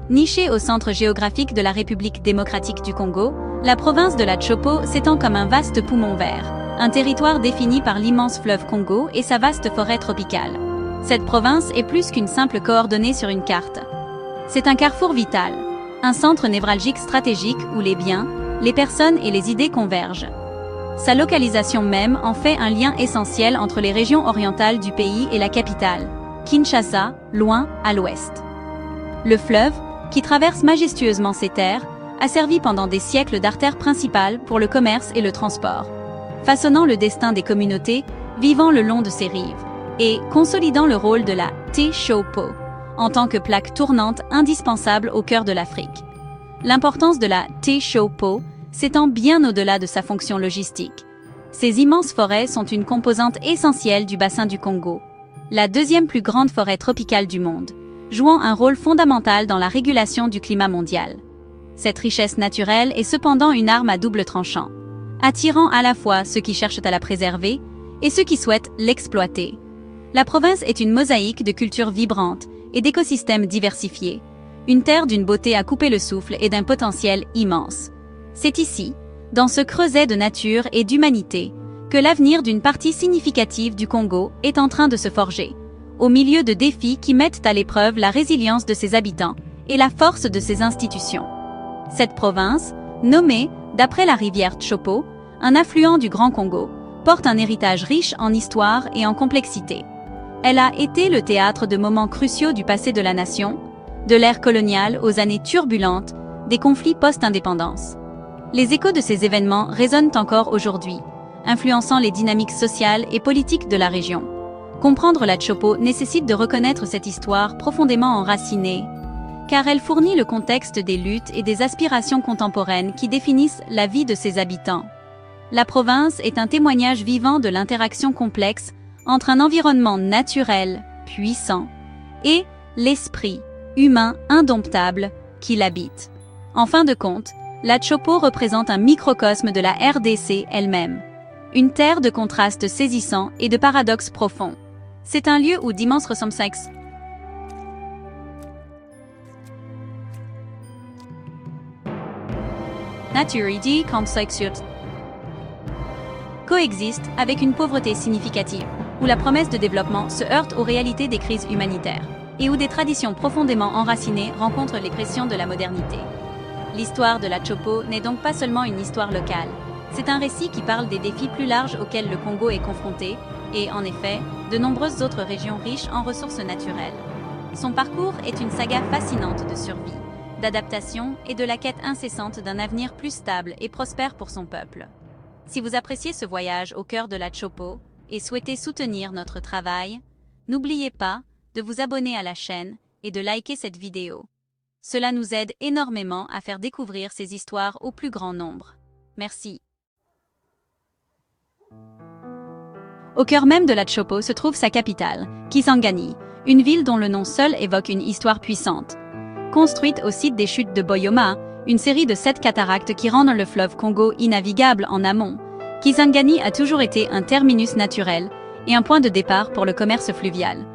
Nichée au centre géographique de la République démocratique du Congo, la province de la Chopo s'étend comme un vaste poumon vert, un territoire défini par l'immense fleuve Congo et sa vaste forêt tropicale. Cette province est plus qu'une simple coordonnée sur une carte. C'est un carrefour vital, un centre névralgique stratégique où les biens, les personnes et les idées convergent. Sa localisation même en fait un lien essentiel entre les régions orientales du pays et la capitale, Kinshasa, loin à l'ouest. Le fleuve, qui traverse majestueusement ces terres, a servi pendant des siècles d'artère principale pour le commerce et le transport, façonnant le destin des communautés vivant le long de ses rives, et consolidant le rôle de la Tshopo, en tant que plaque tournante indispensable au cœur de l'Afrique. L'importance de la Tshopo s'étend bien au-delà de sa fonction logistique. Ces immenses forêts sont une composante essentielle du bassin du Congo, la deuxième plus grande forêt tropicale du monde, jouant un rôle fondamental dans la régulation du climat mondial. Cette richesse naturelle est cependant une arme à double tranchant, attirant à la fois ceux qui cherchent à la préserver et ceux qui souhaitent l'exploiter. La province est une mosaïque de cultures vibrantes et d'écosystèmes diversifiés, une terre d'une beauté à couper le souffle et d'un potentiel immense. C'est ici, dans ce creuset de nature et d'humanité, que l'avenir d'une partie significative du Congo est en train de se forger, au milieu de défis qui mettent à l'épreuve la résilience de ses habitants et la force de ses institutions. Cette province, nommée d'après la rivière Tshopo, un affluent du Grand Congo, porte un héritage riche en histoire et en complexité. Elle a été le théâtre de moments cruciaux du passé de la nation, de l'ère coloniale aux années turbulentes, des conflits post-indépendance. Les échos de ces événements résonnent encore aujourd'hui, influençant les dynamiques sociales et politiques de la région. Comprendre la Tshopo nécessite de reconnaître cette histoire profondément enracinée, car elle fournit le contexte des luttes et des aspirations contemporaines qui définissent la vie de ses habitants. La province est un témoignage vivant de l'interaction complexe entre un environnement naturel, puissant, et l'esprit humain indomptable qui l'habite. En fin de compte, la Tshopo représente un microcosme de la RDC elle-même, une terre de contrastes saisissants et de paradoxes profonds. C'est un lieu où d'immenses ressemblances naturelles complexes coexistent avec une pauvreté significative, où la promesse de développement se heurte aux réalités des crises humanitaires, et où des traditions profondément enracinées rencontrent les pressions de la modernité. L'histoire de la Tshopo n'est donc pas seulement une histoire locale, c'est un récit qui parle des défis plus larges auxquels le Congo est confronté, et en effet, de nombreuses autres régions riches en ressources naturelles. Son parcours est une saga fascinante de survie, d'adaptation et de la quête incessante d'un avenir plus stable et prospère pour son peuple. Si vous appréciez ce voyage au cœur de la Tshopo et souhaitez soutenir notre travail, n'oubliez pas de vous abonner à la chaîne et de liker cette vidéo. Cela nous aide énormément à faire découvrir ces histoires au plus grand nombre. Merci. Au cœur même de la Tshopo se trouve sa capitale, Kisangani, une ville dont le nom seul évoque une histoire puissante. Construite au site des chutes de Boyoma, une série de 7 cataractes qui rendent le fleuve Congo innavigable en amont, Kisangani a toujours été un terminus naturel et un point de départ pour le commerce fluvial.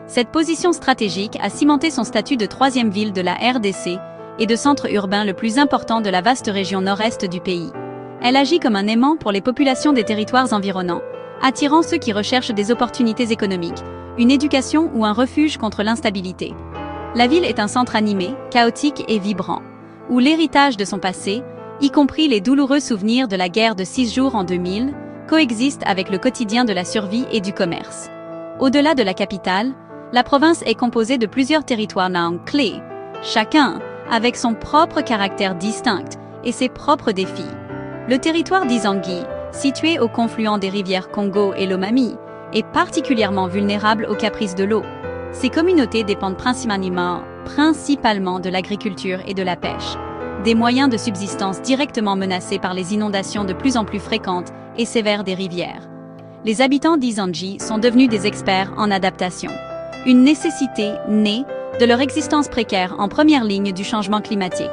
Cette position stratégique a cimenté son statut de troisième ville de la RDC et de centre urbain le plus important de la vaste région nord-est du pays. Elle agit comme un aimant pour les populations des territoires environnants, attirant ceux qui recherchent des opportunités économiques, une éducation ou un refuge contre l'instabilité. La ville est un centre animé, chaotique et vibrant, où l'héritage de son passé, y compris les douloureux souvenirs de la guerre de 6 jours en 2000, coexiste avec le quotidien de la survie et du commerce. Au-delà de la capitale, la province est composée de plusieurs territoires clés, chacun avec son propre caractère distinct et ses propres défis. Le territoire d'Izangi, situé au confluent des rivières Congo et Lomami, est particulièrement vulnérable aux caprices de l'eau. Ces communautés dépendent principalement de l'agriculture et de la pêche, des moyens de subsistance directement menacés par les inondations de plus en plus fréquentes et sévères des rivières. Les habitants d'Izangi sont devenus des experts en adaptation, une nécessité née de leur existence précaire en première ligne du changement climatique.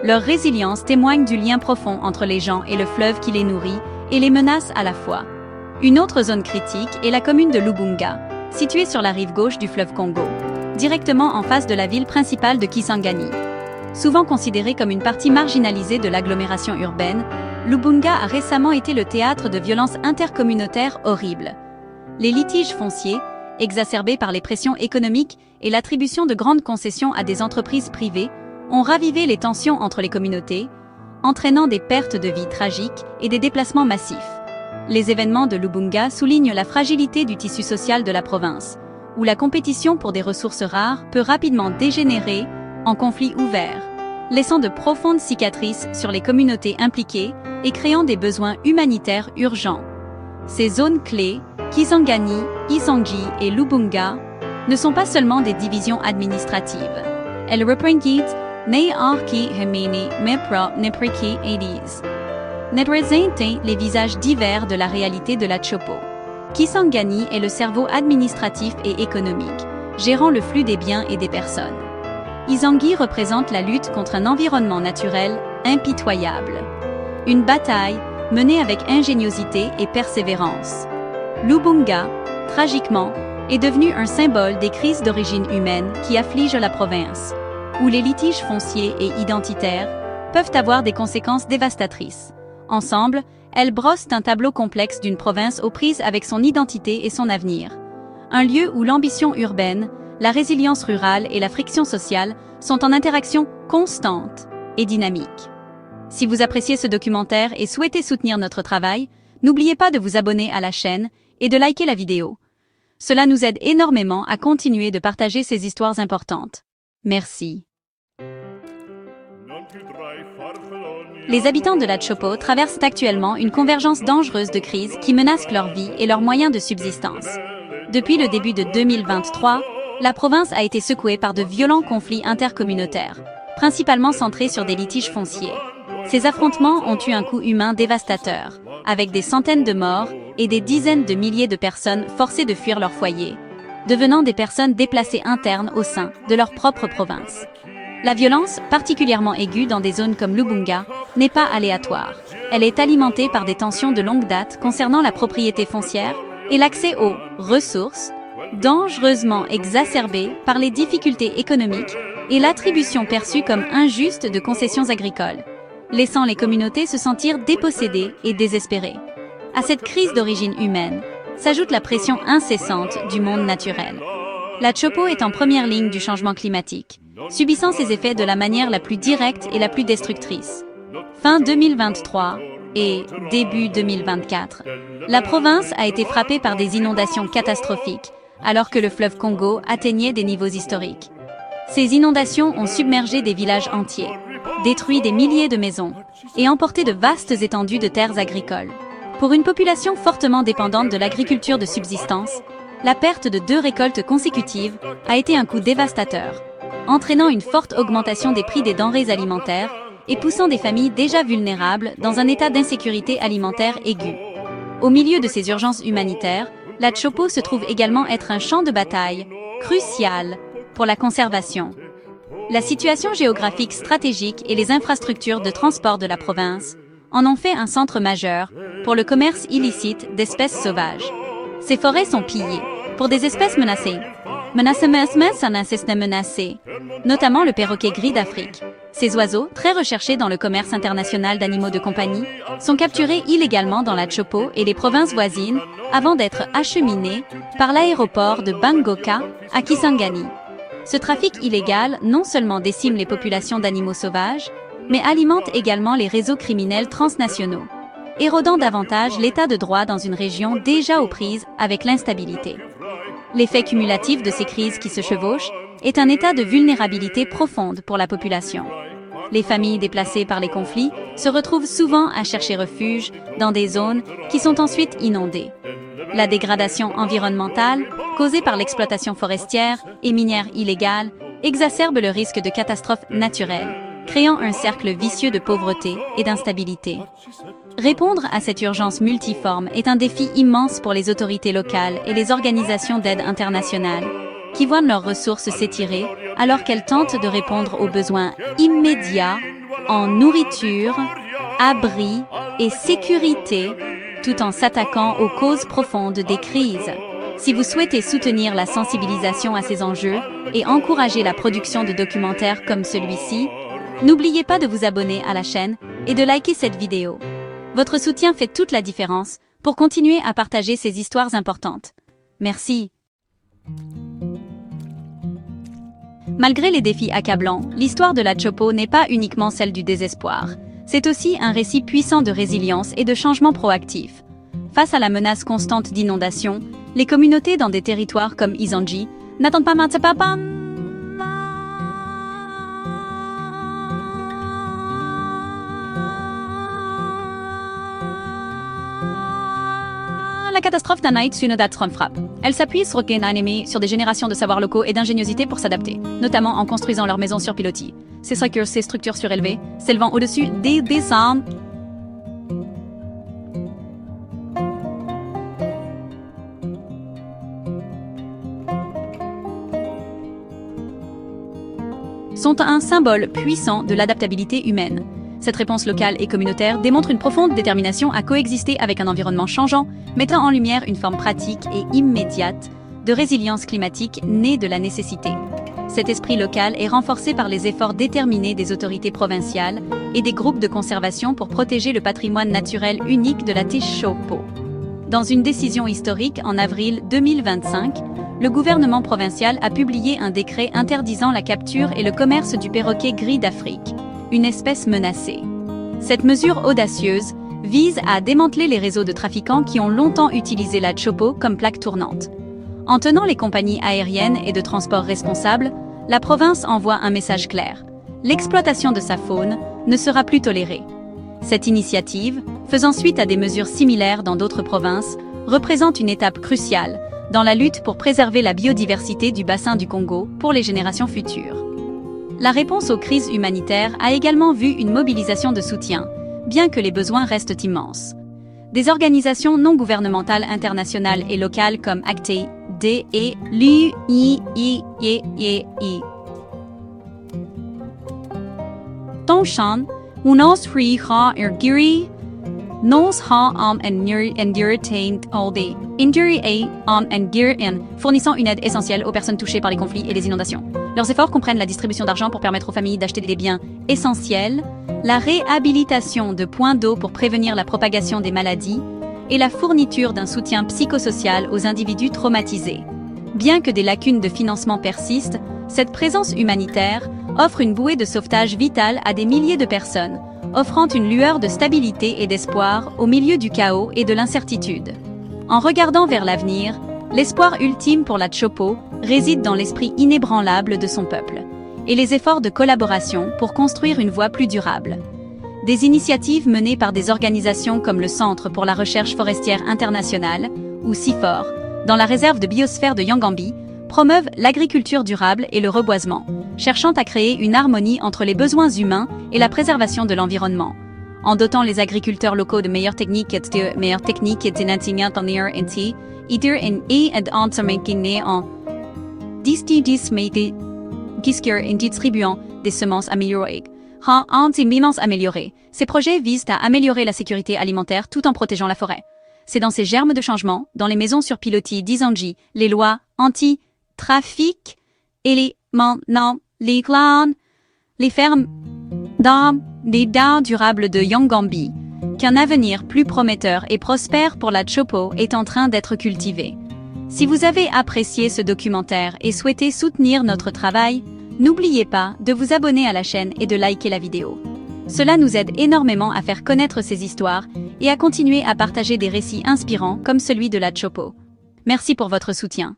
Leur résilience témoigne du lien profond entre les gens et le fleuve qui les nourrit et les menace à la fois. Une autre zone critique est la commune de Lubunga, située sur la rive gauche du fleuve Congo. directement en face de la ville principale de Kisangani. Souvent considérée comme une partie marginalisée de l'agglomération urbaine, Lubunga a récemment été le théâtre de violences intercommunautaires horribles. Les litiges fonciers, exacerbés par les pressions économiques et l'attribution de grandes concessions à des entreprises privées, ont ravivé les tensions entre les communautés, entraînant des pertes de vie tragiques et des déplacements massifs. Les événements de Lubunga soulignent la fragilité du tissu social de la province, où la compétition pour des ressources rares peut rapidement dégénérer en conflits ouverts, laissant de profondes cicatrices sur les communautés impliquées et créant des besoins humanitaires urgents. Ces zones clés, Kisangani, Isangji et Lubunga, ne sont pas seulement des divisions administratives. Elles représentent les visages divers de la réalité de la Chopo. Kisangani est le cerveau administratif et économique, gérant le flux des biens et des personnes. Isangji représente la lutte contre un environnement naturel impitoyable. Une bataille menée avec ingéniosité et persévérance. Lubunga, tragiquement, est devenu un symbole des crises d'origine humaine qui affligent la province, où les litiges fonciers et identitaires peuvent avoir des conséquences dévastatrices. Ensemble, elles brossent un tableau complexe d'une province aux prises avec son identité et son avenir. Un lieu où l'ambition urbaine, la résilience rurale et la friction sociale sont en interaction constante et dynamique. Si vous appréciez ce documentaire et souhaitez soutenir notre travail, n'oubliez pas de vous abonner à la chaîne et de liker la vidéo. Cela nous aide énormément à continuer de partager ces histoires importantes. Merci. Les habitants de la Chopo traversent actuellement une convergence dangereuse de crises qui menacent leur vie et leurs moyens de subsistance. Depuis le début de 2023, la province a été secouée par de violents conflits intercommunautaires, principalement centrés sur des litiges fonciers. Ces affrontements ont eu un coût humain dévastateur, avec des centaines de morts et des dizaines de milliers de personnes forcées de fuir leur foyer, devenant des personnes déplacées internes au sein de leur propre province. La violence, particulièrement aiguë dans des zones comme Lubunga, n'est pas aléatoire. Elle est alimentée par des tensions de longue date concernant la propriété foncière et l'accès aux ressources, dangereusement exacerbées par les difficultés économiques et l'attribution perçue comme injuste de concessions agricoles, laissant les communautés se sentir dépossédées et désespérées. À cette crise d'origine humaine s'ajoute la pression incessante du monde naturel. La Chopo est en première ligne du changement climatique, subissant ses effets de la manière la plus directe et la plus destructrice. Fin 2023 et début 2024, la province a été frappée par des inondations catastrophiques, alors que le fleuve Congo atteignait des niveaux historiques. Ces inondations ont submergé des villages entiers, détruit des milliers de maisons et emporté de vastes étendues de terres agricoles. Pour une population fortement dépendante de l'agriculture de subsistance, la perte de 2 récoltes consécutives a été un coup dévastateur, entraînant une forte augmentation des prix des denrées alimentaires et poussant des familles déjà vulnérables dans un état d'insécurité alimentaire aigu. Au milieu de ces urgences humanitaires, la Chopo se trouve également être un champ de bataille crucial pour la conservation. La situation géographique stratégique et les infrastructures de transport de la province en ont fait un centre majeur pour le commerce illicite d'espèces sauvages. Ces forêts sont pillées pour des espèces menacées, notamment le perroquet gris d'Afrique. Ces oiseaux, très recherchés dans le commerce international d'animaux de compagnie, sont capturés illégalement dans la Chopo et les provinces voisines avant d'être acheminés par l'aéroport de Bangoka à Kisangani. Ce trafic illégal non seulement décime les populations d'animaux sauvages, mais alimente également les réseaux criminels transnationaux, érodant davantage l'état de droit dans une région déjà aux prises avec l'instabilité. L'effet cumulatif de ces crises qui se chevauchent est un état de vulnérabilité profonde pour la population. Les familles déplacées par les conflits se retrouvent souvent à chercher refuge dans des zones qui sont ensuite inondées. La dégradation environnementale, causée par l'exploitation forestière et minière illégale, exacerbe le risque de catastrophes naturelles, créant un cercle vicieux de pauvreté et d'instabilité. Répondre à cette urgence multiforme est un défi immense pour les autorités locales et les organisations d'aide internationale, qui voient leurs ressources s'étirer alors qu'elles tentent de répondre aux besoins immédiats en nourriture, abri et sécurité, tout en s'attaquant aux causes profondes des crises. Si vous souhaitez soutenir la sensibilisation à ces enjeux et encourager la production de documentaires comme celui-ci, n'oubliez pas de vous abonner à la chaîne et de liker cette vidéo. Votre soutien fait toute la différence pour continuer à partager ces histoires importantes. Merci. Malgré les défis accablants, l'histoire de la Chopo n'est pas uniquement celle du désespoir. C'est aussi un récit puissant de résilience et de changement proactif. Face à la menace constante d'inondations, les communautés dans des territoires comme Izanji n'attendent pas la catastrophe d'un night frappe. Elle s'appuie sur des générations de savoirs locaux et d'ingéniosité pour s'adapter, notamment en construisant leurs maisons sur pilotis. Ces structures surélevées, s'élevant au-dessus des bassins, sont un symbole puissant de l'adaptabilité humaine. Cette réponse locale et communautaire démontre une profonde détermination à coexister avec un environnement changeant, mettant en lumière une forme pratique et immédiate de résilience climatique née de la nécessité. Cet esprit local est renforcé par les efforts déterminés des autorités provinciales et des groupes de conservation pour protéger le patrimoine naturel unique de la Chopo. Dans une décision historique en avril 2025, le gouvernement provincial a publié un décret interdisant la capture et le commerce du perroquet gris d'Afrique, une espèce menacée. Cette mesure audacieuse vise à démanteler les réseaux de trafiquants qui ont longtemps utilisé la Chopo comme plaque tournante. En tenant les compagnies aériennes et de transport responsables, la province envoie un message clair. L'exploitation de sa faune ne sera plus tolérée. Cette initiative, faisant suite à des mesures similaires dans d'autres provinces, représente une étape cruciale dans la lutte pour préserver la biodiversité du bassin du Congo pour les générations futures. La réponse aux crises humanitaires a également vu une mobilisation de soutien, bien que les besoins restent immenses. Des organisations non gouvernementales internationales et locales comme ACTAI, D et l'UIII Tongshan, Unos Riha Ergiri, Nos Ha Enduratain Aldi, Injury A Engir fournissant une aide essentielle aux personnes touchées par les conflits et les inondations. Leurs efforts comprennent la distribution d'argent pour permettre aux familles d'acheter des biens essentiels, la réhabilitation de points d'eau pour prévenir la propagation des maladies et la fourniture d'un soutien psychosocial aux individus traumatisés. Bien que des lacunes de financement persistent, cette présence humanitaire offre une bouée de sauvetage vitale à des milliers de personnes, offrant une lueur de stabilité et d'espoir au milieu du chaos et de l'incertitude. En regardant vers l'avenir, l'espoir ultime pour la Chopo réside dans l'esprit inébranlable de son peuple et les efforts de collaboration pour construire une voie plus durable. Des initiatives menées par des organisations comme le Centre pour la recherche forestière internationale, ou CIFOR, dans la réserve de biosphère de Yangambi, promeuvent l'agriculture durable et le reboisement, cherchant à créer une harmonie entre les besoins humains et la préservation de l'environnement. En dotant les agriculteurs locaux de meilleures techniques et distribuant des semences améliorées. Ces projets visent à améliorer la sécurité alimentaire tout en protégeant la forêt. C'est dans ces germes de changement, dans les maisons sur pilotis d'Izanji, les lois anti-trafic et les clans, les fermes des dents durables de Yangambi, qu'un avenir plus prometteur et prospère pour la Chopo est en train d'être cultivé. Si vous avez apprécié ce documentaire et souhaitez soutenir notre travail, n'oubliez pas de vous abonner à la chaîne et de liker la vidéo. Cela nous aide énormément à faire connaître ces histoires et à continuer à partager des récits inspirants comme celui de la Chopo. Merci pour votre soutien.